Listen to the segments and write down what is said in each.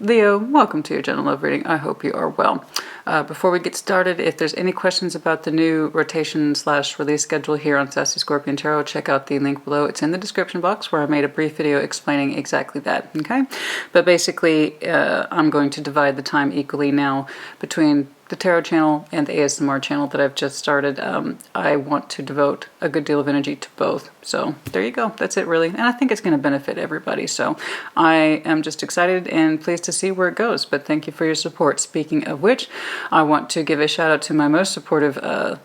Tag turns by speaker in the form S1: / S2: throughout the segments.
S1: Leo, welcome to your general love reading. I hope you are well. Before we get started, if there's any questions about the new rotation / release schedule here on Sassy Scorpion Tarot, check out the link below. It's in the description box where I made a brief video explaining exactly that, okay? But basically, I'm going to divide the time equally now between the tarot channel and the ASMR channel that I've just started. I want to devote a good deal of energy to both. So there you go. That's it really. And I think it's going to benefit everybody. So I am just excited and pleased to see where it goes. But thank you for your support. Speaking of which, I want to give a shout out to my most supportive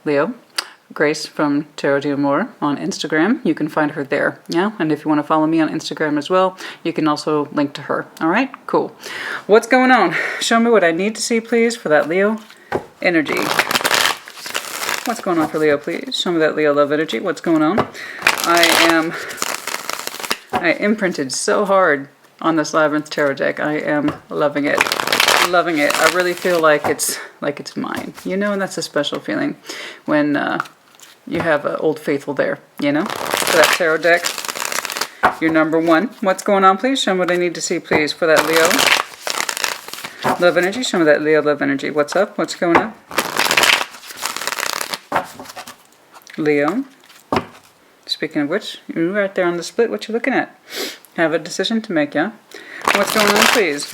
S1: Leo, Grace from Tarot d'Amour on Instagram. You can find her there, yeah? And if you want to follow me on Instagram as well, you can also link to her. All right? Cool. What's going on? Show me what I need to see, please, for that Leo energy. What's going on for Leo, please? Show me that Leo love energy. What's going on? I imprinted so hard on this Labyrinth Tarot deck. I am loving it. Loving it. I really feel like it's mine, you know, and that's a special feeling when you have an old faithful there, you know, for that tarot deck. You're number one. What's going on, please? Show me what I need to see, please, for that Leo love energy. Show me that Leo love energy. What's up? What's going on? Leo. Speaking of which, you're right there on the split. What you looking at? Have a decision to make, yeah? What's going on, please?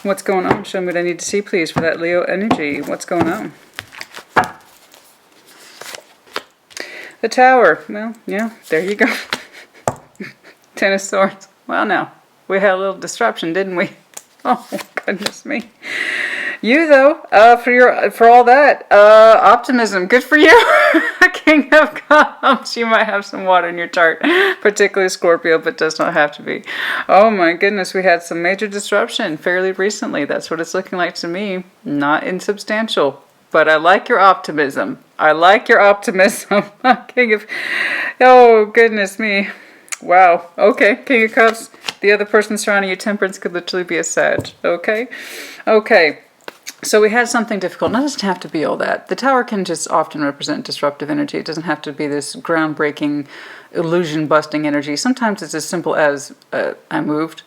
S1: What's going on? Show me what I need to see, please, for that Leo energy. What's going on? The Tower. Well, yeah, there you go. Ten of Swords. Well, now, we had a little disruption, didn't we? Oh, goodness me. You, though, for all that, optimism. Good for you. King of Cups. You might have some water in your chart, particularly Scorpio, but does not have to be. Oh my goodness, we had some major disruption fairly recently. That's what it's looking like to me. Not insubstantial, but I like your optimism. I like your optimism. King of... Oh, goodness me. Wow. Okay, King of Cups. The other person surrounding you, Temperance, could literally be a Sag. Okay? Okay. So we had something difficult. It doesn't have to be all that. The Tower can just often represent disruptive energy. It doesn't have to be this groundbreaking, illusion-busting energy. Sometimes it's as simple as, I moved.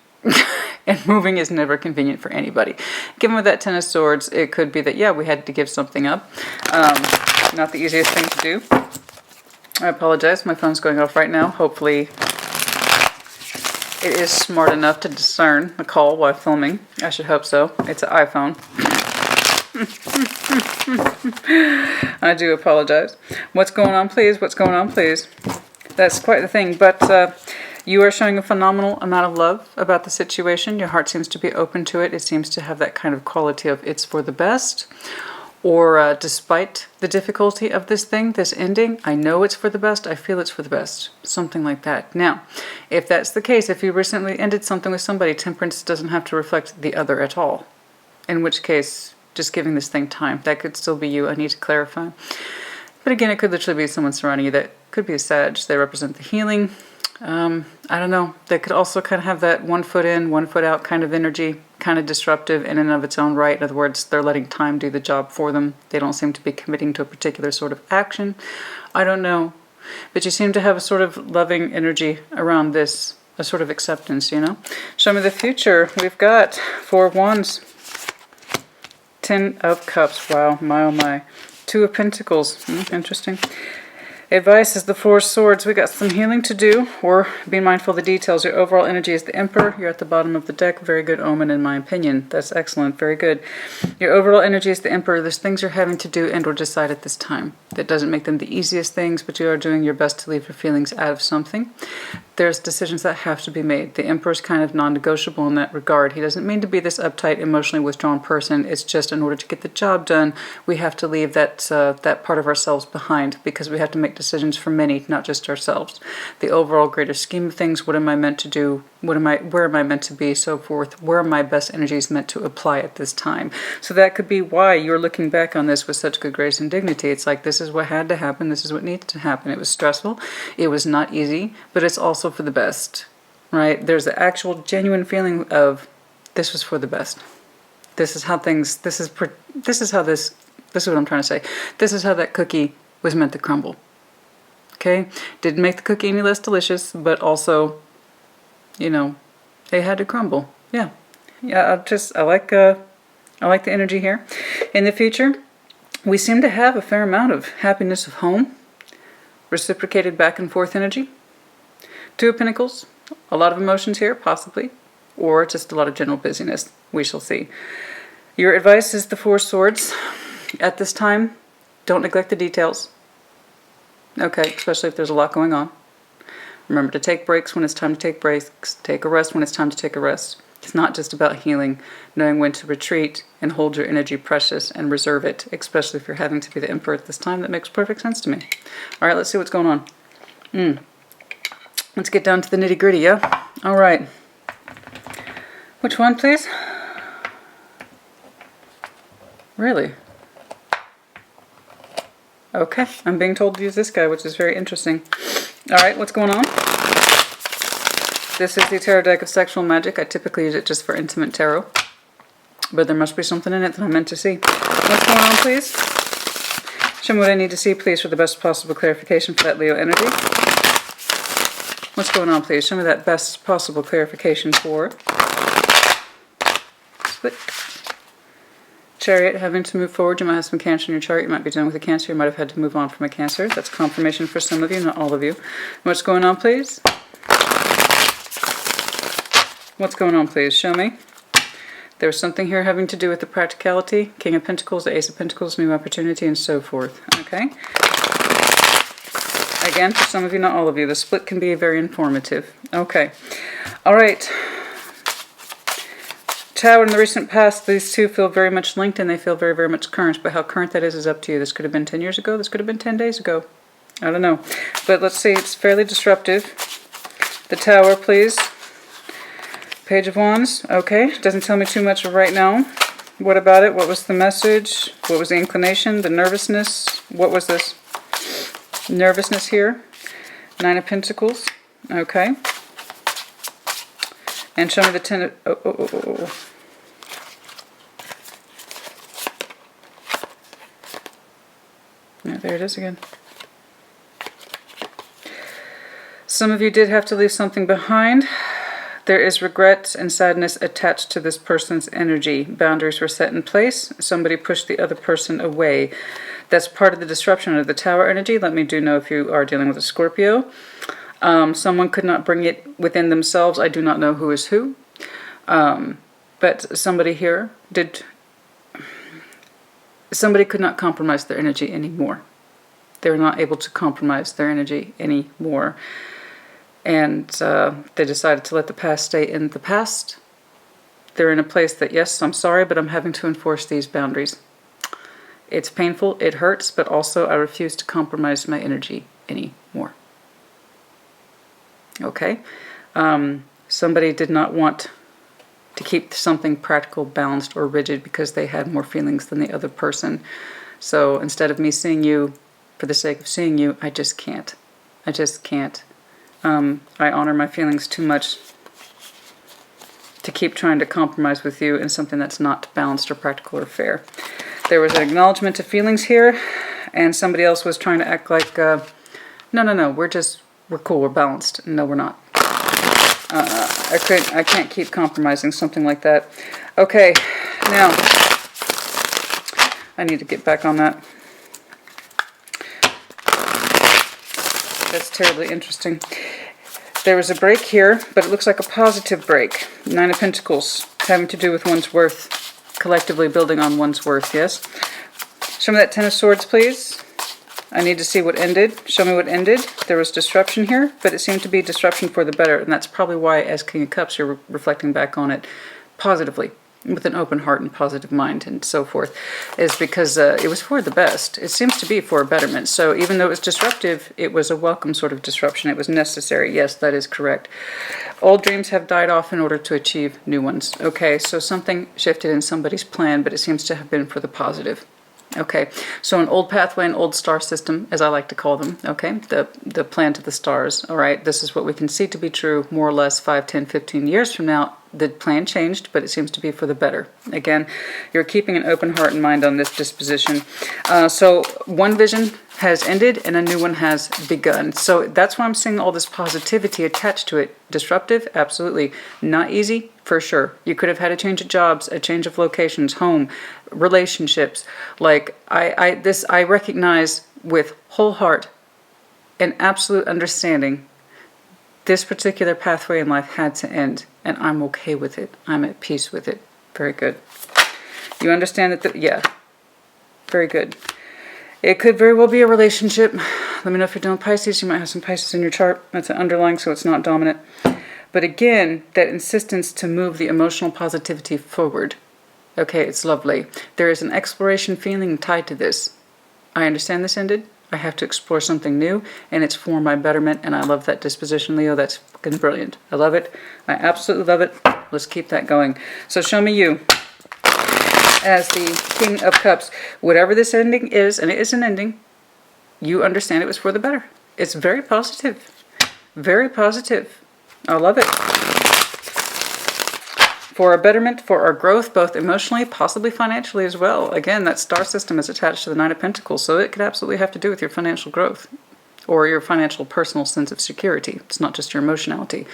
S1: And moving is never convenient for anybody. Given with that Ten of Swords, it could be that, yeah, we had to give something up. Not the easiest thing to do. I apologize. My phone's going off right now. Hopefully it is smart enough to discern the call while filming. I should hope so. It's an iPhone. I do apologize. What's going on, please? What's going on, please? That's quite the thing. But you are showing a phenomenal amount of love about the situation. Your heart seems to be open to it. It seems to have that kind of quality of it's for the best. Or despite the difficulty of this thing, this ending, I know it's for the best. I feel it's for the best. Something like that. Now, if that's the case, if you recently ended something with somebody, Temperance doesn't have to reflect the other at all. In which case, just giving this thing time. That could still be you. I need to clarify. But again, it could literally be someone surrounding you that could be a Sag. They represent the healing. I don't know. They could also kind of have that 1 foot in, 1 foot out kind of energy, kind of disruptive in and of its own right. In other words, they're letting time do the job for them. They don't seem to be committing to a particular sort of action. I don't know. But you seem to have a sort of loving energy around this, a sort of acceptance, you know? Show me the future. We've got 4 of Wands. 10 of Cups. Wow, my oh my. 2 of Pentacles. Interesting. Advice is the 4 of Swords. We got some healing to do, or be mindful of the details. Your overall energy is the Emperor. You're at the bottom of the deck. Very good omen in my opinion. That's excellent. Very good. Your overall energy is the Emperor. There's things you're having to do and or decide at this time. That doesn't make them the easiest things, but you are doing your best to leave your feelings out of something. There's decisions that have to be made. The Emperor's kind of non-negotiable in that regard. He doesn't mean to be this uptight, emotionally withdrawn person. It's just in order to get the job done, we have to leave that part of ourselves behind because we have to make decisions for many, not just ourselves. The overall greater scheme of things, what am I meant to do? Where am I meant to be? So forth. Where are my best energies meant to apply at this time? So that could be why you're looking back on this with such good grace and dignity. It's like, this is what had to happen. This is what needed to happen. It was stressful. It was not easy, but it's also for the best, right? There's the actual genuine feeling of this was for the best. This is how things, this is what I'm trying to say. This is how that cookie was meant to crumble. Okay? Didn't make the cookie any less delicious, but also, you know, it had to crumble. Yeah. Yeah, I like the energy here. In the future, we seem to have a fair amount of happiness of home, reciprocated back and forth energy. Two of Pentacles, a lot of emotions here, possibly, or just a lot of general busyness. We shall see. Your advice is the Four of Swords. At this time, don't neglect the details. Okay, especially if there's a lot going on. Remember to take breaks when it's time to take breaks. Take a rest when it's time to take a rest. It's not just about healing, knowing when to retreat and hold your energy precious and reserve it, especially if you're having to be the Emperor at this time. That makes perfect sense to me. All right, let's see what's going on. Let's get down to the nitty-gritty, yeah? All right. Which one, please? Really? Okay, I'm being told to use this guy, which is very interesting. All right, what's going on? This is the tarot deck of sexual magic. I typically use it just for intimate tarot, but there must be something in it that I'm meant to see. What's going on, please? Show me what I need to see, please, for the best possible clarification for that Leo energy. What's going on, please? Show me that best possible clarification for split. Chariot, having to move forward. You might have some Cancer in your chart. You might be dealing with a Cancer. You might have had to move on from a Cancer. That's confirmation for some of you, not all of you. What's going on, please? What's going on, please? Show me. There's something here having to do with the practicality. King of Pentacles, the Ace of Pentacles, new opportunity, and so forth. Okay? Again, for some of you, not all of you. The split can be very informative. Okay. All right. Tower, in the recent past, these two feel very much linked and they feel very, very much current. But how current that is up to you. This could have been 10 years ago. This could have been 10 days ago. I don't know. But let's see. It's fairly disruptive. The Tower, please. Page of Wands. Okay. Doesn't tell me too much right now. What about it? What was the message? What was the inclination? The nervousness? What was this? Nervousness here. Nine of Pentacles. Okay. And show me the Ten of... Oh. Yeah, there it is again. Some of you did have to leave something behind. There is regret and sadness attached to this person's energy. Boundaries were set in place. Somebody pushed the other person away. That's part of the disruption of the Tower energy. Let me know if you are dealing with a Scorpio. Someone could not bring it within themselves. I do not know who is who. But somebody here did... Somebody could not compromise their energy anymore. They were not able to compromise their energy anymore. And they decided to let the past stay in the past. They're in a place that, yes, I'm sorry, but I'm having to enforce these boundaries. It's painful, it hurts, but also I refuse to compromise my energy anymore. Okay? Somebody did not want to keep something practical, balanced, or rigid because they had more feelings than the other person. So instead of me seeing you for the sake of seeing you, I just can't. I just can't. I honor my feelings too much to keep trying to compromise with you in something that's not balanced or practical or fair. There was an acknowledgement of feelings here, and somebody else was trying to act like, no, we're cool, we're balanced. No, we're not. I can't keep compromising something like that. Okay, now, I need to get back on that. That's terribly interesting. There was a break here, but it looks like a positive break. Nine of Pentacles, having to do with one's worth, collectively building on one's worth, yes? Show me that Ten of Swords, please. I need to see what ended. Show me what ended. There was disruption here, but it seemed to be disruption for the better, and that's probably why, as King of Cups, you're reflecting back on it positively, with an open heart and positive mind and so forth, is because it was for the best. It seems to be for a betterment. So even though it was disruptive, it was a welcome sort of disruption. It was necessary. Yes, that is correct. Old dreams have died off in order to achieve new ones. Okay, so something shifted in somebody's plan, but it seems to have been for the positive. Okay, so an old pathway, an old star system, as I like to call them, okay, the plan to the stars, all right, this is what we can see to be true more or less 5, 10, 15 years from now, The plan changed, but it seems to be for the better. Again, you're keeping an open heart and mind on this disposition. So one vision has ended and a new one has begun. So that's why I'm seeing all this positivity attached to it. Disruptive? Absolutely. Not easy? For sure. You could have had a change of jobs, a change of locations, home, relationships. Like, I recognize with whole heart and absolute understanding this particular pathway in life had to end, and I'm okay with it. I'm at peace with it. Very good. You understand that, yeah, very good. It could very well be a relationship. Let me know if you're dealing with Pisces. You might have some Pisces in your chart. That's an underlying, so it's not dominant. But again, that insistence to move the emotional positivity forward. Okay, it's lovely. There is an exploration feeling tied to this. I understand this ended. I have to explore something new, and it's for my betterment, and I love that disposition, Leo. That's fucking brilliant. I love it. I absolutely love it. Let's keep that going. So show me you as the King of Cups. Whatever this ending is, and it is an ending, you understand it was for the better. It's very positive. Very positive. I love it. For our betterment, for our growth, both emotionally, possibly financially as well. Again, that star system is attached to the Nine of Pentacles, so it could absolutely have to do with your financial growth or your financial personal sense of security. It's not just your emotionality,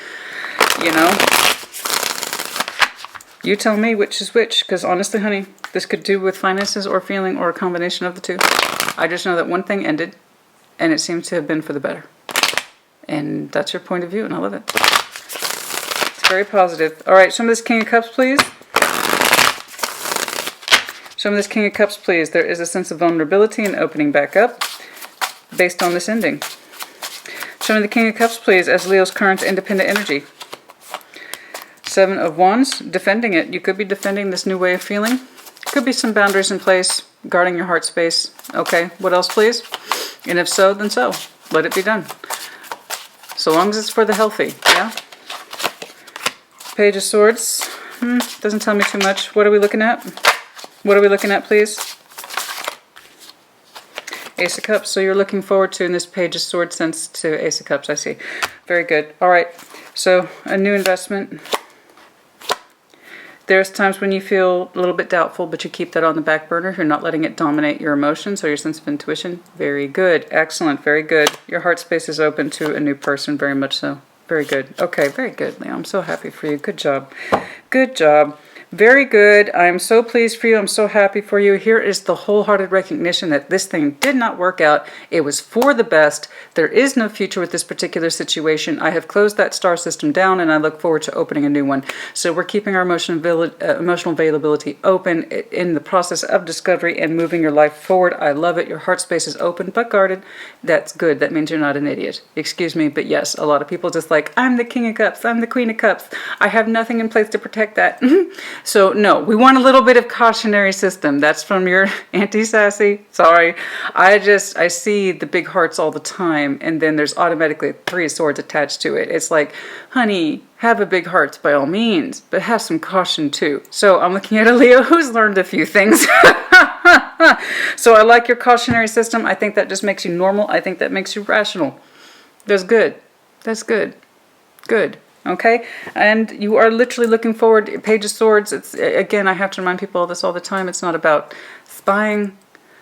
S1: you know? You tell me which is which, because honestly, honey, this could do with finances or feeling or a combination of the two. I just know that one thing ended, and it seems to have been for the better. And that's your point of view, and I love it. Very positive. All right, show me this King of Cups, please. Show me this King of Cups, please. There is a sense of vulnerability and opening back up based on this ending. Show me the King of Cups, please, as Leo's current independent energy. Seven of Wands, defending it. You could be defending this new way of feeling. Could be some boundaries in place, guarding your heart space. Okay, what else, please? And if so, then so. Let it be done. So long as it's for the healthy, yeah? Page of Swords. Doesn't tell me too much. What are we looking at? What are we looking at, please? Ace of Cups. So you're looking forward to, in this Page of Swords sense, to Ace of Cups, I see. Very good. All right. So a new investment. There's times when you feel a little bit doubtful, but you keep that on the back burner. You're not letting it dominate your emotions or your sense of intuition. Very good. Excellent. Very good. Your heart space is open to a new person, very much so. Very good. Okay, very good, Leo. I'm so happy for you. Good job. Good job. Very good. I'm so pleased for you. I'm so happy for you. Here is the wholehearted recognition that this thing did not work out. It was for the best. There is no future with this particular situation. I have closed that star system down, and I look forward to opening a new one. So we're keeping our emotional availability open in the process of discovery and moving your life forward. I love it. Your heart space is open but guarded. That's good. That means you're not an idiot. Excuse me, but yes, a lot of people just like, I'm the King of Cups. I'm the Queen of Cups. I have nothing in place to protect that. So no, we want a little bit of cautionary system. That's from your anti-sassy. Sorry. I see the big hearts all the time, and then there's automatically 3 swords attached to it. It's like, honey, have a big heart by all means, but have some caution too. So I'm looking at a Leo who's learned a few things. So I like your cautionary system. I think that just makes you normal. I think that makes you rational. That's good. That's good. Good. Okay, and you are literally looking forward. Page of Swords. It's, again, I have to remind people of this all the time. It's not about spying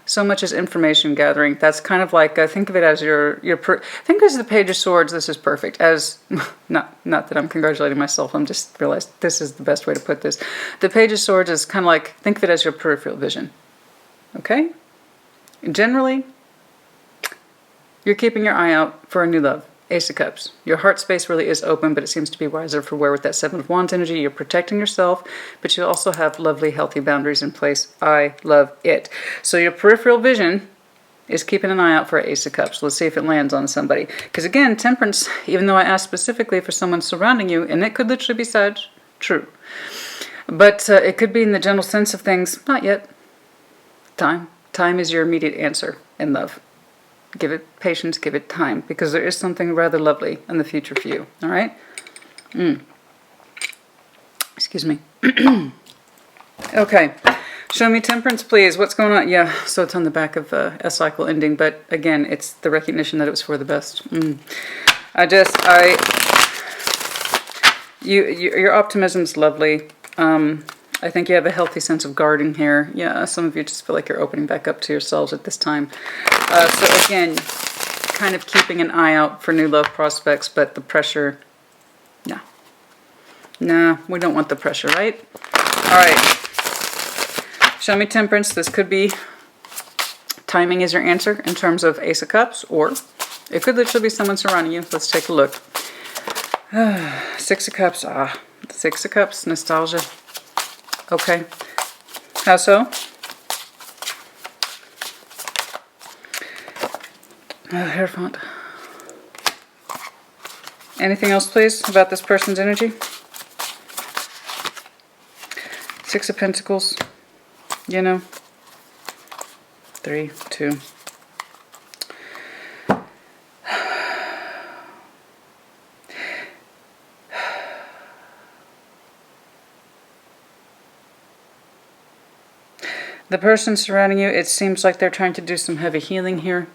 S1: so much as information gathering. That's kind of like, think of it as think as the Page of Swords. This is perfect. As not that I'm congratulating myself. I'm just realized this is the best way to put this. The Page of Swords is kind of like, think of it as your peripheral vision. Okay, generally, you're keeping your eye out for a new love. Ace of Cups. Your heart space really is open, but it seems to be wiser for where with that Seven of Wands energy, you're protecting yourself, but you also have lovely, healthy boundaries in place. I love it. So your peripheral vision is keeping an eye out for Ace of Cups. Let's see if it lands on somebody. Because again, Temperance, even though I asked specifically for someone surrounding you, and it could literally be Sag, true. But it could be in the general sense of things, not yet. Time. Time is your immediate answer in love. Give it patience, give it time, because there is something rather lovely in the future for you. All right? Excuse me. Okay. Show me Temperance, please. What's going on? Yeah, so it's on the back of a cycle ending, but again, it's the recognition that it was for the best. Your optimism's lovely. I think you have a healthy sense of guarding here. Yeah, some of you just feel like you're opening back up to yourselves at this time. So again, kind of keeping an eye out for new love prospects, but the pressure, no. Nah, we don't want the pressure, right? All right. Show me temperance. This could be timing is your answer in terms of Ace of Cups, or it could literally be someone surrounding you. Let's take a look. Six of Cups. Six of Cups. Nostalgia. Okay. How so? Hierophant. Anything else, please, about this person's energy? Six of Pentacles. You know. 3, 2. The person surrounding you, it seems like they're trying to do some heavy healing here.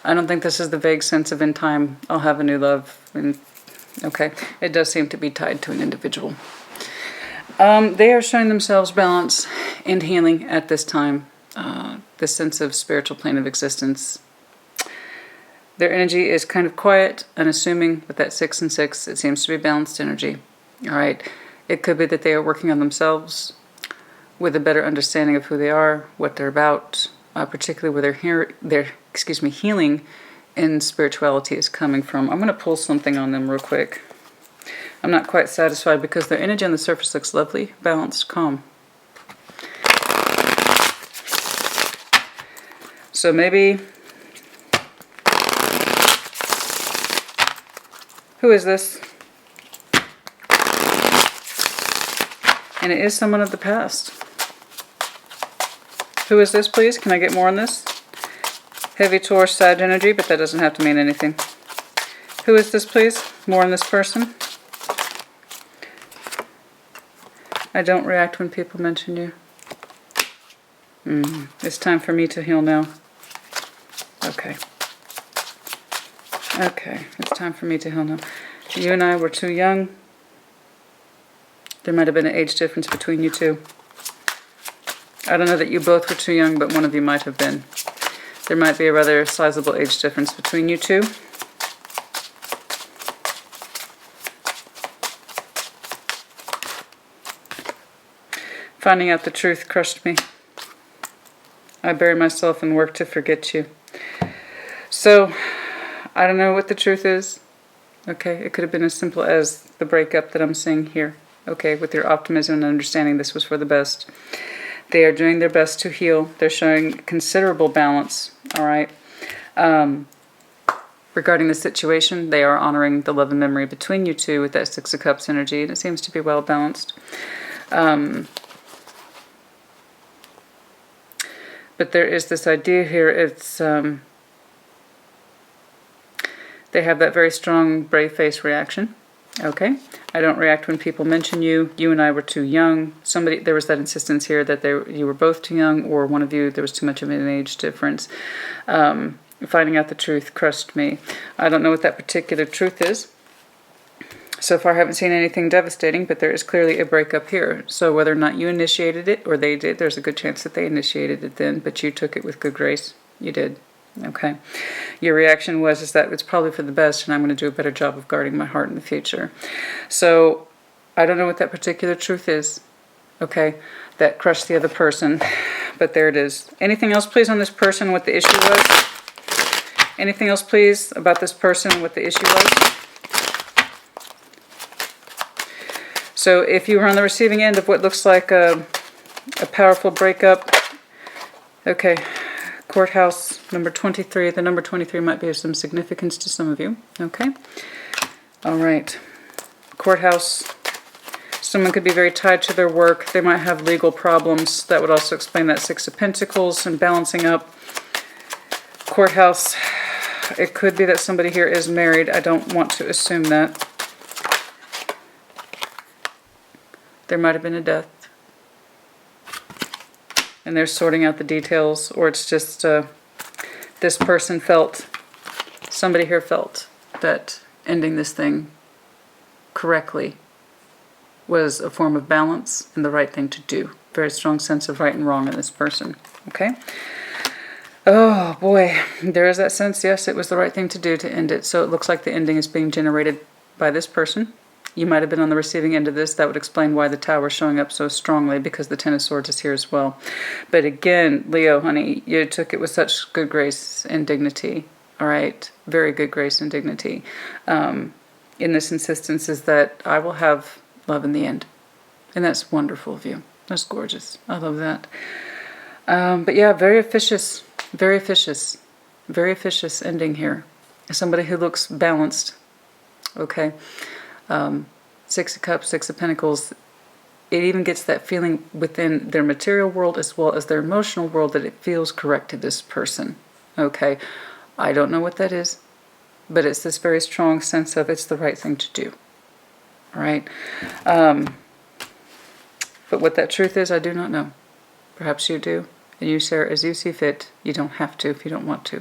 S1: I don't think this is the vague sense of in time I'll have a new love. And okay, it does seem to be tied to an individual. They are showing themselves balance and healing at this time. This sense of spiritual plane of existence. Their energy is kind of quiet, unassuming. With that 6 and 6, it seems to be balanced energy. All right, it could be that they are working on themselves with a better understanding of who they are, what they're about, particularly where their healing in spirituality is coming from. I'm going to pull something on them real quick. I'm not quite satisfied because their energy on the surface looks lovely, balanced, calm. So maybe, who is this? And it is someone of the past. Who is this, please? Can I get more on this? Heavy Taurus, Sag energy, but that doesn't have to mean anything. Who is this, please? More on this person. I don't react when people mention you. It's time for me to heal now. Okay. Okay, it's time for me to heal now. You and I were too young. There might have been an age difference between you two. I don't know that you both were too young, but one of you might have been. There might be a rather sizable age difference between you two. Finding out the truth crushed me. I buried myself and worked to forget you. So, I don't know what the truth is. Okay, it could have been as simple as the breakup that I'm seeing here. Okay, with your optimism and understanding this was for the best. They are doing their best to heal. They're showing considerable balance, all right? Regarding the situation, they are honoring the love and memory between you two with that 6 of Cups energy, and it seems to be well balanced. But there is this idea here, it's... they have that very strong brave face reaction. Okay, I don't react when people mention you. You and I were too young. There was that insistence here that you were both too young, or one of you, there was too much of an age difference. Finding out the truth crushed me. I don't know what that particular truth is. So far I haven't seen anything devastating, but there is clearly a breakup here. So whether or not you initiated it or they did, there's a good chance that they initiated it then, but you took it with good grace. You did. Okay. Your reaction was that it's probably for the best and I'm going to do a better job of guarding my heart in the future. So I don't know what that particular truth is. Okay. That crushed the other person. But there it is. Anything else, please, on this person, what the issue was? Anything else, please, about this person, what the issue was? So if you were on the receiving end of what looks like a powerful breakup, okay, courthouse, number 23. The number 23 might be of some significance to some of you, okay? All right, courthouse. Someone could be very tied to their work. They might have legal problems. That would also explain that 6 of Pentacles and balancing up. Courthouse. It could be that somebody here is married. I don't want to assume that. There might have been a death. And they're sorting out the details. Or it's just this person felt, somebody here felt that ending this thing correctly was a form of balance and the right thing to do. Very strong sense of right and wrong in this person. Okay? Oh boy, there is that sense, yes, it was the right thing to do to end it. So it looks like the ending is being generated by this person. You might have been on the receiving end of this. That would explain why the Tower is showing up so strongly, because the Ten of Swords is here as well. But again, Leo, honey, you took it with such good grace and dignity. All right? Very good grace and dignity. In this insistence is that I will have love in the end. And that's wonderful of you. That's gorgeous. I love that. But yeah, very officious. Very officious. Very officious ending here. Somebody who looks balanced. Okay? Six of Cups, Six of Pentacles, it even gets that feeling within their material world as well as their emotional world that it feels correct to this person. Okay, I don't know what that is, but it's this very strong sense of it's the right thing to do. All right? But what that truth is, I do not know. Perhaps you do, and you share as you see fit. You don't have to if you don't want to.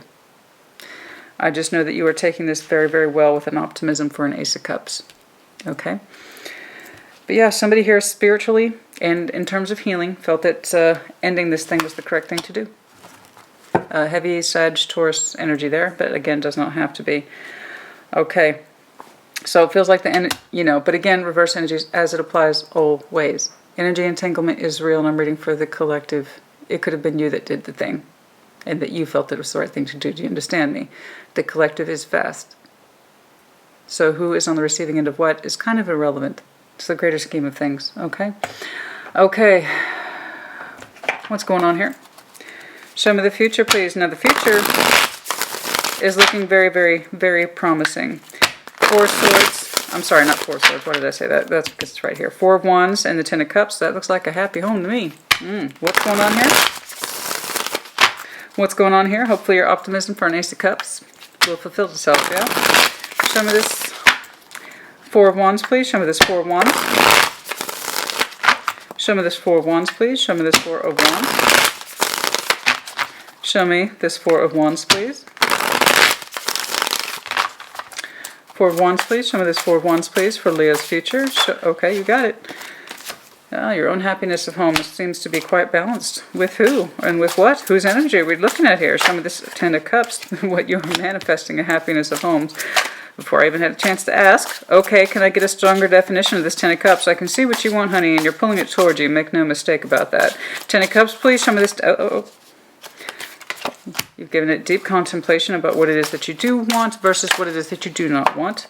S1: I just know that you are taking this very, very well with an optimism for an Ace of Cups. Okay? But yeah, somebody here spiritually and in terms of healing felt that ending this thing was the correct thing to do. Heavy Sag, Taurus energy there, but again, does not have to be. Okay. So it feels like the end, but again, reverse energies as it applies always. Energy entanglement is real, and I'm reading for the collective. It could have been you that did the thing, and that you felt that it was the right thing to do. Do you understand me? The collective is vast. So who is on the receiving end of what is kind of irrelevant. It's the greater scheme of things, okay? Okay. What's going on here? Show me the future, please. Now, the future is looking very, very, very promising. Four Swords. I'm sorry, not Four Swords. Why did I say that? That's because it's right here. Four of Wands and the Ten of Cups. That looks like a happy home to me. What's going on here? What's going on here? Hopefully your optimism for an Ace of Cups will fulfill itself, yeah? Show me this Four of Wands, please. Show me this Four of Wands. Show me this Four of Wands, please. Show me this Four of Wands. Show me this Four of Wands, please. Four of Wands, please. Show me this Four of Wands, please, for Leo's future. Okay, you got it. Your own happiness of home seems to be quite balanced. With who? And with what? Whose energy are we looking at here? Show me this Ten of Cups, what you're manifesting, a happiness of homes. Before I even had a chance to ask, okay, can I get a stronger definition of this Ten of Cups? I can see what you want, honey, and you're pulling it towards you. Make no mistake about that. Ten of Cups, please. Show me this. You've given it deep contemplation about what it is that you do want versus what it is that you do not want.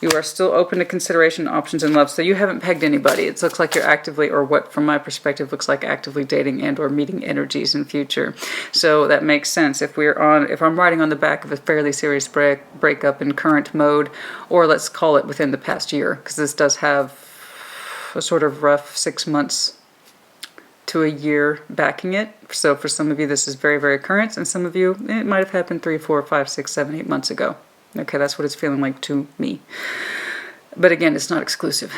S1: You are still open to consideration, options, and love. So you haven't pegged anybody. It looks like you're actively, or what from my perspective looks like actively dating and or meeting energies in future. So that makes sense. If I'm writing on the back of a fairly serious breakup in current mode, or let's call it within the past year, because this does have a sort of rough 6 months to a year backing it. So for some of you, this is very, very current, and some of you, it might have happened 3, 4, 5, 6, 7, 8 months ago. Okay, that's what it's feeling like to me. But again, it's not exclusive.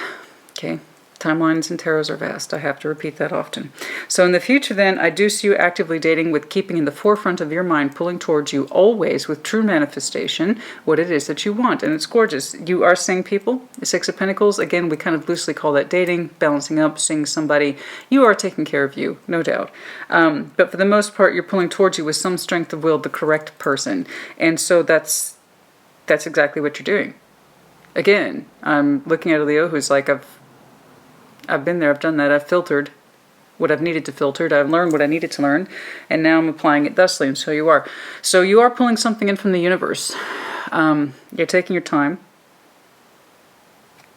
S1: Okay, timelines and tarots are vast. I have to repeat that often. So in the future then, I do see you actively dating with keeping in the forefront of your mind, pulling towards you always with true manifestation, what it is that you want. And it's gorgeous. You are seeing people. The Six of Pentacles, again, we kind of loosely call that dating, balancing up, seeing somebody. You are taking care of you, no doubt. But for the most part, you're pulling towards you with some strength of will, the correct person. And so that's exactly what you're doing. Again, I'm looking at a Leo who's like, I've been there, I've done that, I've filtered what I've needed to filter, I've learned what I needed to learn, and now I'm applying it thusly, and so you are. So you are pulling something in from the universe. You're taking your time.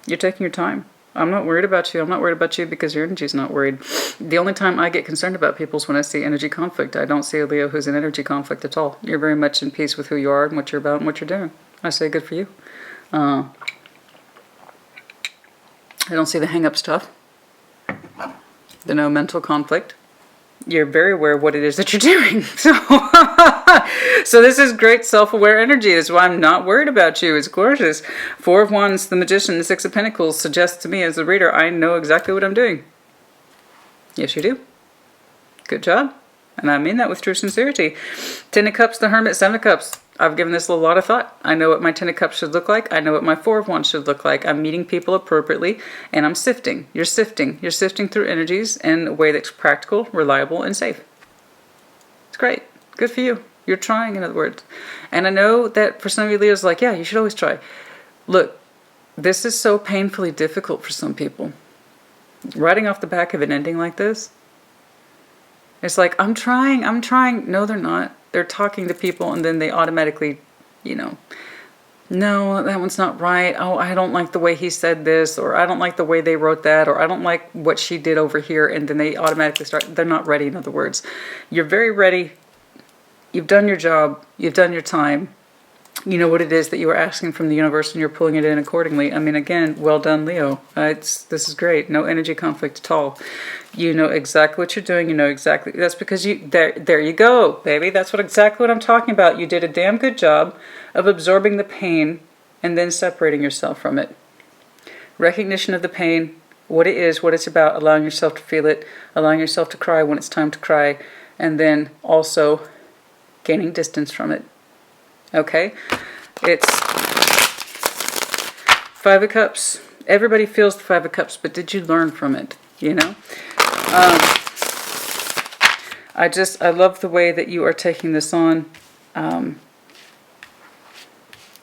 S1: You're taking your time. I'm not worried about you. I'm not worried about you because your energy's not worried. The only time I get concerned about people is when I see energy conflict. I don't see a Leo who's in energy conflict at all. You're very much in peace with who you are and what you're about and what you're doing. I say good for you. I don't see the hang-up stuff. The no mental conflict. You're very aware of what it is that you're doing. So this is great self-aware energy. That's why I'm not worried about you. It's gorgeous. Four of Wands, the Magician, the Six of Pentacles suggests to me as a reader, I know exactly what I'm doing. Yes, you do. Good job. And I mean that with true sincerity. Ten of Cups, the Hermit, Seven of Cups. I've given this a lot of thought. I know what my Ten of Cups should look like. I know what my Four of Wands should look like. I'm meeting people appropriately, and I'm sifting. You're sifting. You're sifting through energies in a way that's practical, reliable, and safe. It's great. Good for you. You're trying, in other words. And I know that for some of you Leos, like, yeah, you should always try. Look, this is so painfully difficult for some people. Riding off the back of an ending like this, it's like, I'm trying. No, they're not. They're talking to people, and then they automatically, you know, no, that one's not right. Oh, I don't like the way he said this, or I don't like the way they wrote that, or I don't like what she did over here, and then they automatically start, they're not ready, in other words. You're very ready. You've done your job. You've done your time. You know what it is that you are asking from the universe, and you're pulling it in accordingly. I mean, again, well done, Leo. This is great. No energy conflict at all. You know exactly what you're doing. You know exactly. That's because there you go, baby. That's exactly what I'm talking about. You did a damn good job of absorbing the pain and then separating yourself from it. Recognition of the pain, what it is, what it's about, allowing yourself to feel it, allowing yourself to cry when it's time to cry, and then also gaining distance from it. Okay, it's Five of Cups. Everybody feels the Five of Cups, but did you learn from it? You know, I love the way that you are taking this on.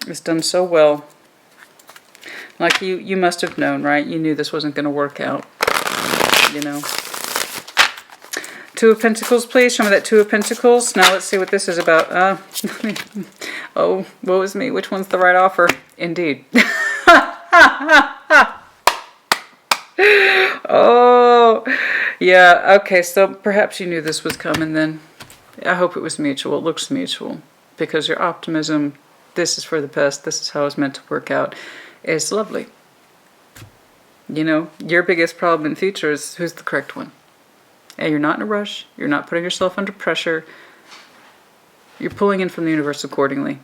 S1: It's done so well. Like you must have known, right? You knew this wasn't going to work out. You know. Two of Pentacles, please. Show me that Two of Pentacles. Now let's see what this is about. Oh, woe is me. Which one's the right offer? Indeed. Oh, yeah. Okay, so perhaps you knew this was coming then. I hope it was mutual. It looks mutual. Because your optimism, this is for the best. This is how it's meant to work out. It's lovely. You know, your biggest problem in the future is who's the correct one. And you're not in a rush. You're not putting yourself under pressure. You're pulling in from the universe accordingly.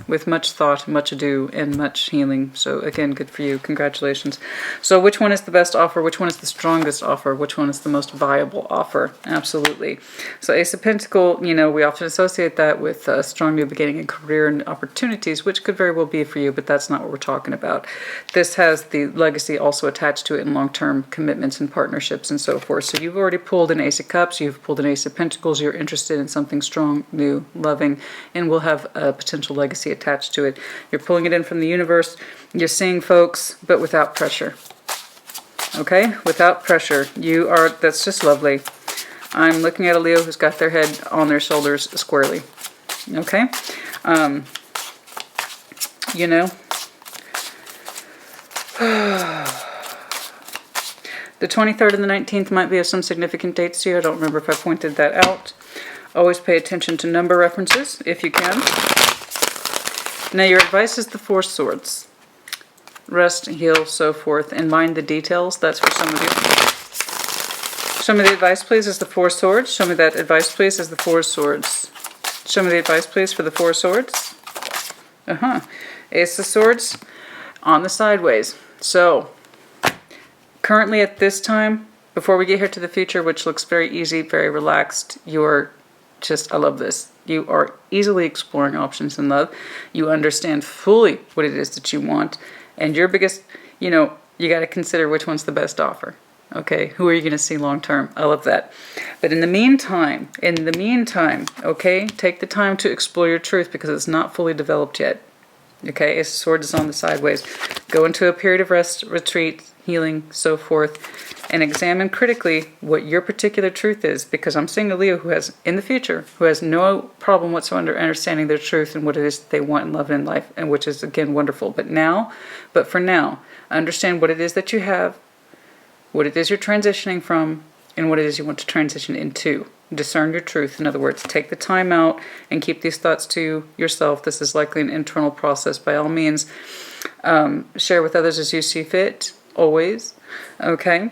S1: With much thought, much ado, and much healing. So again, good for you. Congratulations. So which one is the best offer? Which one is the strongest offer? Which one is the most viable offer? Absolutely. So Ace of Pentacles, you know, we often associate that with a strong new beginning in career and opportunities, which could very well be for you, but that's not what we're talking about. This has the legacy also attached to it in long-term commitments and partnerships and so forth. So you've already pulled an Ace of Cups, you've pulled an Ace of Pentacles, you're interested in something strong, new, loving, and will have a potential legacy attached to it. You're pulling it in from the universe. You're seeing folks, but without pressure. Okay? Without pressure. You are, that's just lovely. I'm looking at a Leo who's got their head on their shoulders squarely. Okay? You know, the 23rd and the 19th might be of some significant dates to you. I don't remember if I pointed that out. Always pay attention to number references if you can. Now your advice is the Four Swords. Rest, heal, so forth, and mind the details. That's for some of you. Show me the advice, please, is the Four Swords. Show me that advice, please, is the Four Swords. Show me the advice, please, for the Four Swords. Ace of Swords on the sideways. So, currently at this time, before we get here to the future, which looks very easy, very relaxed, you're just, I love this. You are easily exploring options in love. You understand fully what it is that you want. And your biggest, you know, you got to consider which one's the best offer. Okay, who are you going to see long term? I love that. But in the meantime, okay, take the time to explore your truth because it's not fully developed yet. Okay, Ace of Swords is on the sideways. Go into a period of rest, retreat, healing, so forth, and examine critically what your particular truth is, because I'm seeing a Leo who has, in the future, who has no problem whatsoever understanding their truth and what it is that they want in love and in life, and which is, again, wonderful. But for now, understand what it is that you have, what it is you're transitioning from, and what it is you want to transition into. Discern your truth. In other words, take the time out and keep these thoughts to yourself. This is likely an internal process. By all means, share with others as you see fit, always. Okay?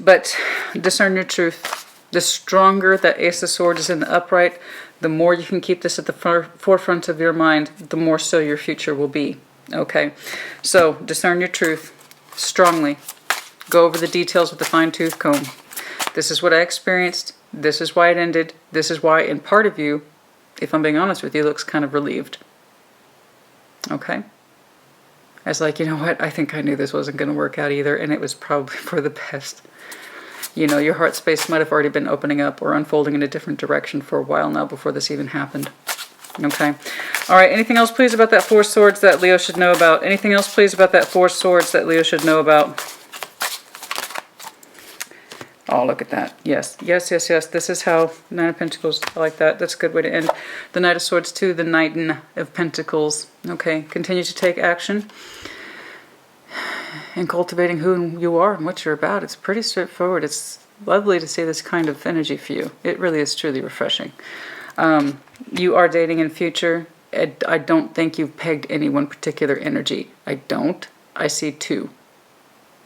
S1: But discern your truth. The stronger that Ace of Swords is in the upright, the more you can keep this at the forefront of your mind, the more so your future will be. Okay? So, discern your truth strongly. Go over the details with a fine-tooth comb. This is what I experienced. This is why it ended. This is why, in part of you, if I'm being honest with you, looks kind of relieved. Okay? It's like, you know what, I think I knew this wasn't going to work out either, and it was probably for the best. You know, your heart space might have already been opening up or unfolding in a different direction for a while now before this even happened. Okay. All right, anything else, please, about that Four of Swords that Leo should know about? Anything else, please, about that Four of Swords that Leo should know about? Oh, look at that. Yes, yes, yes, yes. This is how Nine of Pentacles, I like that. That's a good way to end. The Knight of Swords to the Knight of Pentacles. Okay, continue to take action in cultivating who you are and what you're about. It's pretty straightforward. It's lovely to see this kind of energy for you. It really is truly refreshing. You are dating in future. I don't think you've pegged any one particular energy. I don't. I see two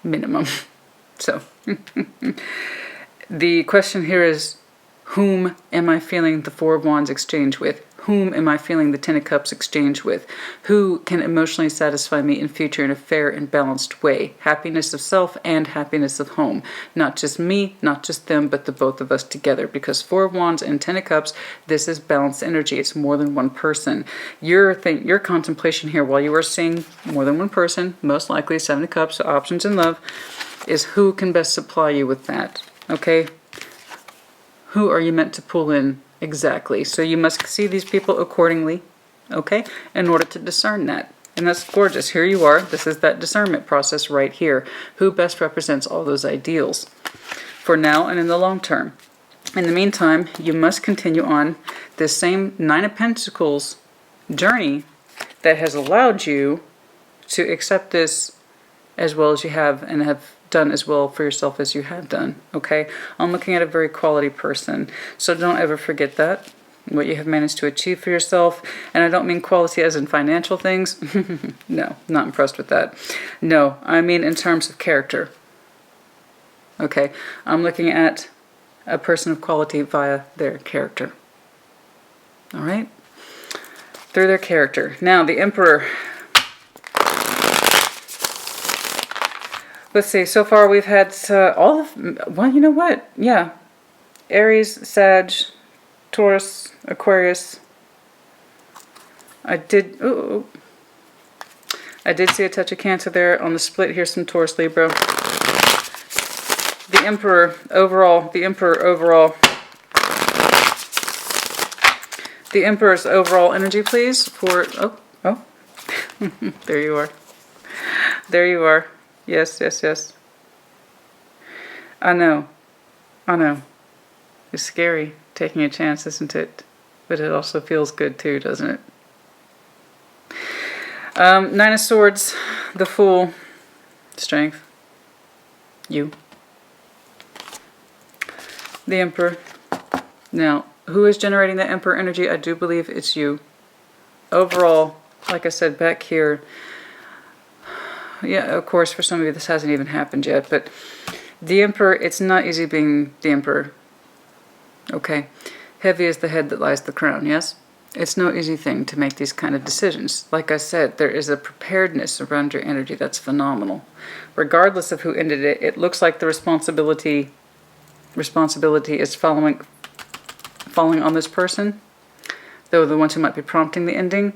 S1: minimum. So the question here is, whom am I feeling the Four of Wands exchange with? Whom am I feeling the Ten of Cups exchange with? Who can emotionally satisfy me in future in a fair and balanced way? Happiness of self and happiness of home. Not just me, not just them, but the both of us together. Because Four of Wands and Ten of Cups, this is balanced energy. It's more than one person. Your contemplation here, while you are seeing more than one person, most likely Seven of Cups, options in love, is who can best supply you with that. Okay? Who are you meant to pull in? Exactly. So you must see these people accordingly, okay, in order to discern that. And that's gorgeous. Here you are. This is that discernment process right here. Who best represents all those ideals for now and in the long term. In the meantime, you must continue on this same Nine of Pentacles journey that has allowed you to accept this as well as you have, and have done as well for yourself as you have done. Okay, I'm looking at a very quality person, so don't ever forget that, what you have managed to achieve for yourself. And I don't mean quality as in financial things. No, not impressed with that. No, I mean in terms of character. Okay, I'm looking at a person of quality via their character. All right, through their character. Now the Emperor. Let's see, so far we've had all of, well, you know what? Yeah. Aries, Sag, Taurus, Aquarius. I did see a touch of Cancer there on the split. Here's some Taurus, Libra. The Emperor overall. The Emperor's overall energy, please, for, oh. There you are. There you are. Yes, yes, yes. I know. It's scary taking a chance, isn't it? But it also feels good too, doesn't it? Nine of Swords, the Fool, Strength, you. The Emperor. Now, who is generating the Emperor energy? I do believe it's you. Overall, like I said back here, yeah, of course, for some of you this hasn't even happened yet, but the Emperor, it's not easy being the Emperor. Okay. Heavy is the head that lies the crown, yes? It's no easy thing to make these kind of decisions. Like I said, there is a preparedness around your energy that's phenomenal. Regardless of who ended it, it looks like the responsibility is falling on this person, though the ones who might be prompting the ending.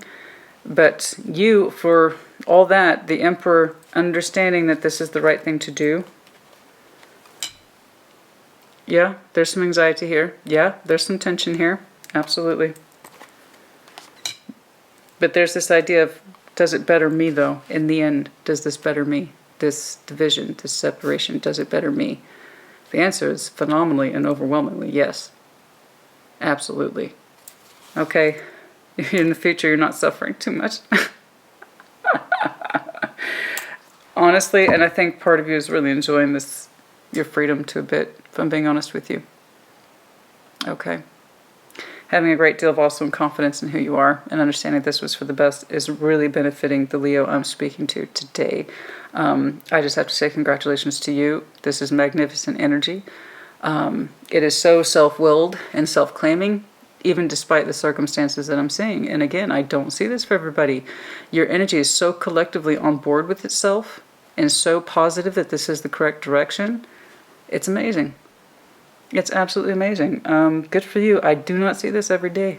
S1: But you, for all that, the Emperor, understanding that this is the right thing to do. Yeah, there's some anxiety here. Yeah, there's some tension here. Absolutely. But there's this idea of, does it better me though? In the end, does this better me? This division, this separation, does it better me? The answer is phenomenally and overwhelmingly yes. Absolutely. Okay. In the future, you're not suffering too much. Honestly, and I think part of you is really enjoying this, your freedom to a bit, if I'm being honest with you. Okay. Having a great deal of also confidence in who you are and understanding this was for the best is really benefiting the Leo I'm speaking to today. I just have to say congratulations to you. This is magnificent energy. It is so self-willed and self-claiming, even despite the circumstances that I'm seeing. And again, I don't see this for everybody. Your energy is so collectively on board with itself and so positive that this is the correct direction. It's amazing. It's absolutely amazing. Good for you. I do not see this every day.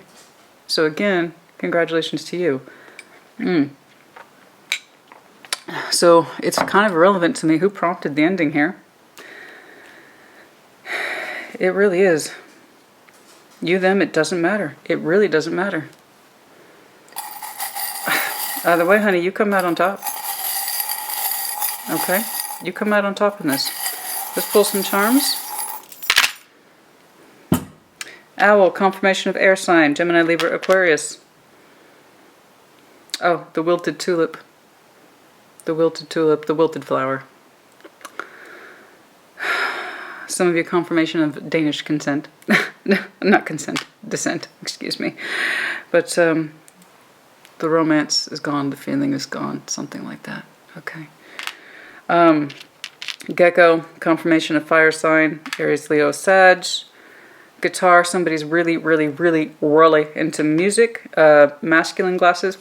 S1: So again, congratulations to you. So it's kind of irrelevant to me who prompted the ending here. It really is. You, them, it doesn't matter. It really doesn't matter. Either way, honey, you come out on top. Okay? You come out on top in this. Let's pull some charms. Owl, confirmation of air sign. Gemini, Libra, Aquarius. Oh, the wilted tulip. The wilted tulip, the wilted flower. Some of you, confirmation of Danish consent. Not consent, descent, excuse me. But the romance is gone, the feeling is gone, something like that. Okay. Gecko, confirmation of fire sign. Aries, Leo, Sag. Guitar, somebody's really into music. Masculine glasses.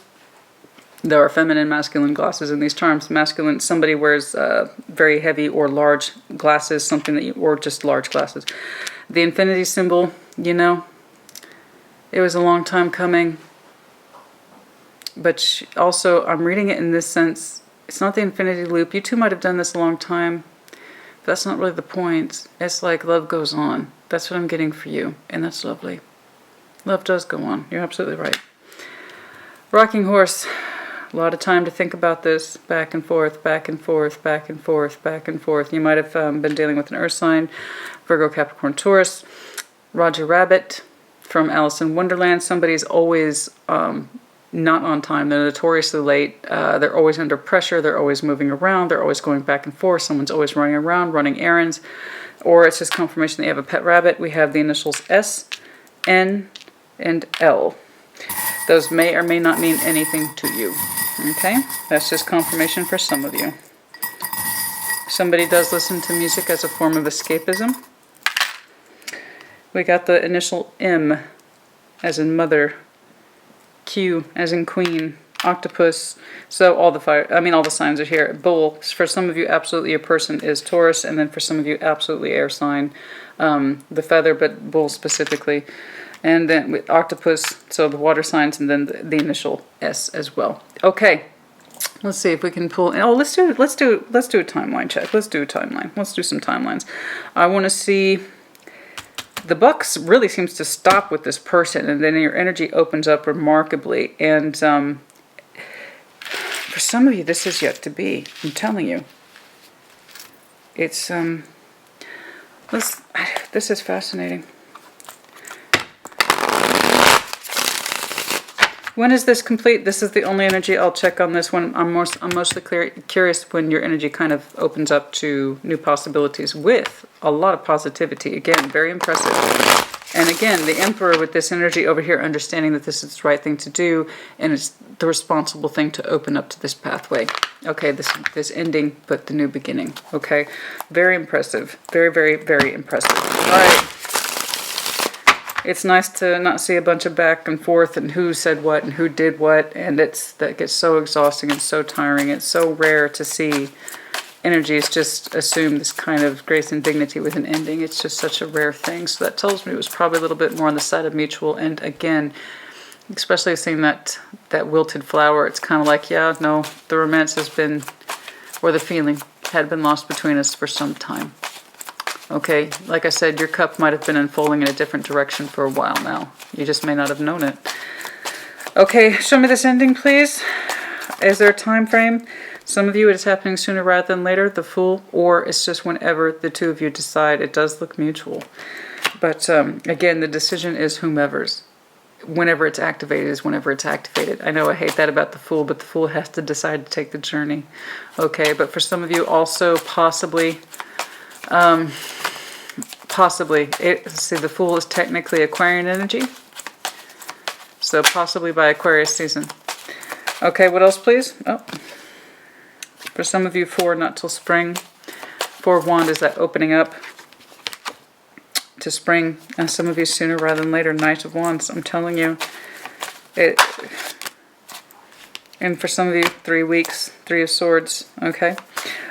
S1: There are feminine, masculine glasses in these terms. Masculine, somebody wears very heavy or large glasses, something that or just large glasses. The infinity symbol, you know, it was a long time coming. But also, I'm reading it in this sense. It's not the infinity loop. You two might have done this a long time. But that's not really the point. It's like love goes on. That's what I'm getting for you. And that's lovely. Love does go on. You're absolutely right. Rocking horse. A lot of time to think about this. Back and forth, back and forth, back and forth, back and forth. You might have been dealing with an earth sign. Virgo, Capricorn, Taurus. Roger Rabbit from Alice in Wonderland. Somebody's always not on time. They're notoriously late. They're always under pressure. They're always moving around. They're always going back and forth. Someone's always running around, running errands. Or it's just confirmation that you have a pet rabbit. We have the initials S, N, and L. Those may or may not mean anything to you. Okay? That's just confirmation for some of you. Somebody does listen to music as a form of escapism. We got the initial M as in mother, Q as in queen, octopus. So all the signs are here. Bull, for some of you, absolutely a person is Taurus, and then for some of you, absolutely air sign. The feather, but bull specifically. And then with octopus, so the water signs, and then the initial S as well. Okay, let's see if we can pull. Oh, let's do a timeline check. Let's do a timeline. Let's do some timelines. I want to see. The buck really seems to stop with this person, and then your energy opens up remarkably. And for some of you, this is yet to be. I'm telling you. It's this is fascinating. When is this complete? This is the only energy I'll check on this one. I'm mostly curious when your energy kind of opens up to new possibilities with a lot of positivity. Again, very impressive. And again, the Emperor with this energy over here, understanding that this is the right thing to do, and it's the responsible thing to open up to this pathway. Okay, this ending, but the new beginning. Okay, very impressive. Very impressive. All right. It's nice to not see a bunch of back and forth and who said what and who did what, and that gets so exhausting and so tiring. It's so rare to see energies just assume this kind of grace and dignity with an ending. It's just such a rare thing. So that tells me it was probably a little bit more on the side of mutual. And again, especially seeing that wilted flower, it's kind of like, yeah, no, the romance has been, or the feeling had been lost between us for some time. Okay, like I said, your cup might have been unfolding in a different direction for a while now. You just may not have known it. Okay, show me this ending, please. Is there a time frame? Some of you, it is happening sooner rather than later, the Fool, or it's just whenever the two of you decide. It does look mutual. But again, the decision is whomever's. Whenever it's activated is whenever it's activated. I know I hate that about the Fool, but the Fool has to decide to take the journey. Okay, but for some of you also possibly... see, the Fool is technically Aquarian energy. So possibly by Aquarius season. Okay, what else, please? Oh. For some of you, 4, not till spring. 4 of Wands is that opening up to spring. And some of you sooner rather than later, Knight of Wands. I'm telling you. And for some of you, 3 weeks, 3 of Swords. Okay.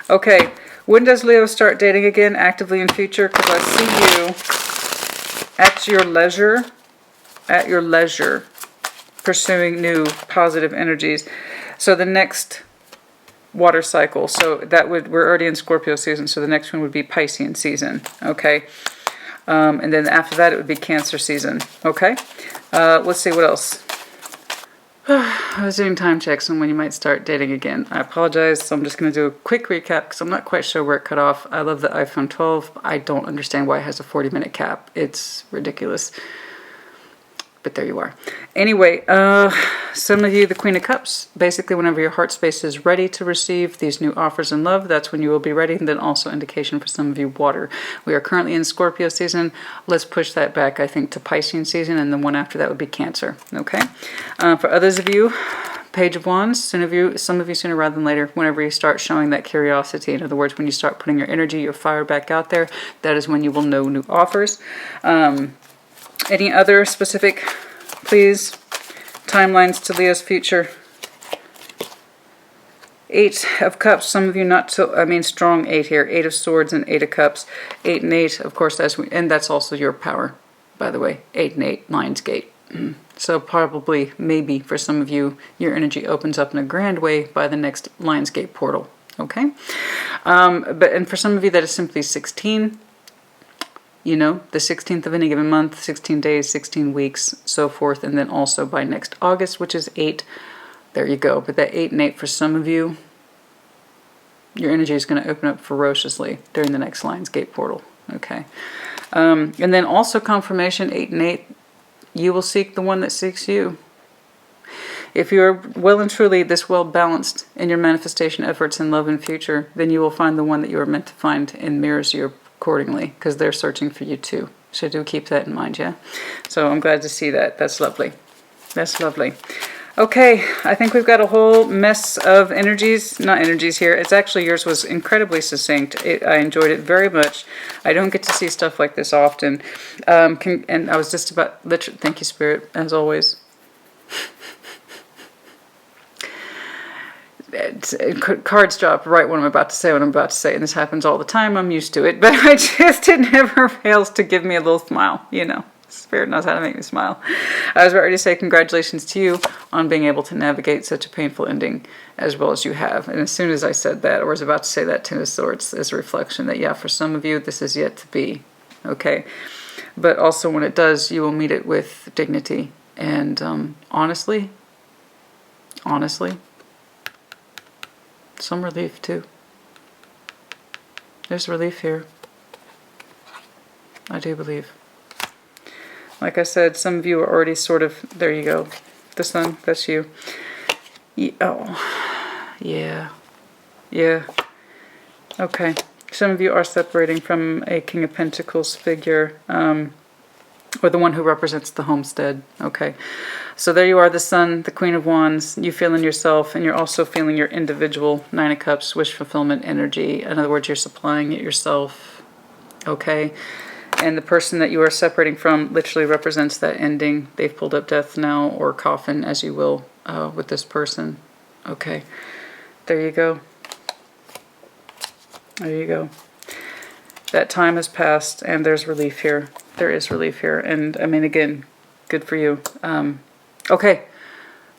S1: Okay. When does Leo start dating again, actively in future? Because I see you at your leisure, pursuing new positive energies. So the next water cycle, so that would, we're already in Scorpio season, so the next one would be Piscean season, okay? And then after that it would be Cancer season, okay? Let's see what else. I was doing time checks on when you might start dating again. I apologize, so I'm just going to do a quick recap because I'm not quite sure where it cut off. I love the iPhone 12. I don't understand why it has a 40-minute cap. It's ridiculous. But there you are. Anyway, some of you, the Queen of Cups, basically whenever your heart space is ready to receive these new offers in love, that's when you will be ready. And then also indication for some of you, water. We are currently in Scorpio season. Let's push that back, I think, to Piscean season, and the one after that would be Cancer. Okay? For others of you, Page of Wands, some of you sooner rather than later, whenever you start showing that curiosity, in other words, when you start putting your energy, your fire back out there, that is when you will know new offers. Any other specific, please, timelines to Leo's future? 8 of Cups, some of you not so, I mean strong 8 here. 8 of Swords and 8 of Cups. 8 and 8, of course, and that's also your power, by the way. 8 and 8, Lionsgate. So probably, maybe, for some of you, your energy opens up in a grand way by the next Lionsgate portal, okay? And for some of you, that is simply 16. You know, the 16th of any given month, 16 days, 16 weeks, so forth. And then also by next August, which is 8. There you go. But that 8 and 8 for some of you, your energy is going to open up ferociously during the next Lionsgate portal. Okay. And then also confirmation, 8 and 8, you will seek the one that seeks you. If you are well and truly this well balanced in your manifestation efforts in love and future, then you will find the one that you are meant to find and mirrors you accordingly, because they're searching for you too. So do keep that in mind, yeah? So I'm glad to see that. That's lovely. That's lovely. Okay, I think we've got a whole mess of energies. Not energies here. It's actually, yours was incredibly succinct. I enjoyed it very much. I don't get to see stuff like this often. And I was just about, literally, thank you, Spirit, as always. Cards drop right when I'm about to say what I'm about to say, and this happens all the time. I'm used to it, but it never fails to give me a little smile, you know. Spirit knows how to make me smile. I was about ready to say congratulations to you on being able to navigate such a painful ending as well as you have. And as soon as I said that, or was about to say that, Ten of Swords is a reflection that, yeah, for some of you, this is yet to be, okay? But also when it does, you will meet it with dignity. And honestly, some relief too. There's relief here. I do believe. Like I said, some of you are already sort of, there you go. The Sun, that's you. Oh, yeah. Yeah. Okay. Some of you are separating from a King of Pentacles figure, or the one who represents the homestead. Okay. So there you are, the Sun, the Queen of Wands. You feeling yourself, and you're also feeling your individual 9 of Cups, wish fulfillment energy. In other words, you're supplying it yourself. Okay. And the person that you are separating from literally represents that ending. They've pulled up death now, or coffin, as you will, with this person. Okay. There you go. There you go. That time has passed, and there's relief here. There is relief here. And, I mean, again, good for you. Okay.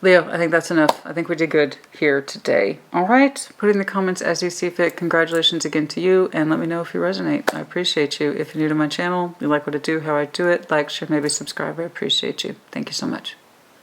S1: Leo, I think that's enough. I think we did good here today. All right. Put it in the comments as you see fit. Congratulations again to you, and let me know if you resonate. I appreciate you. If you're new to my channel, you like what I do, how I do it, like, share, maybe subscribe. I appreciate you. Thank you so much.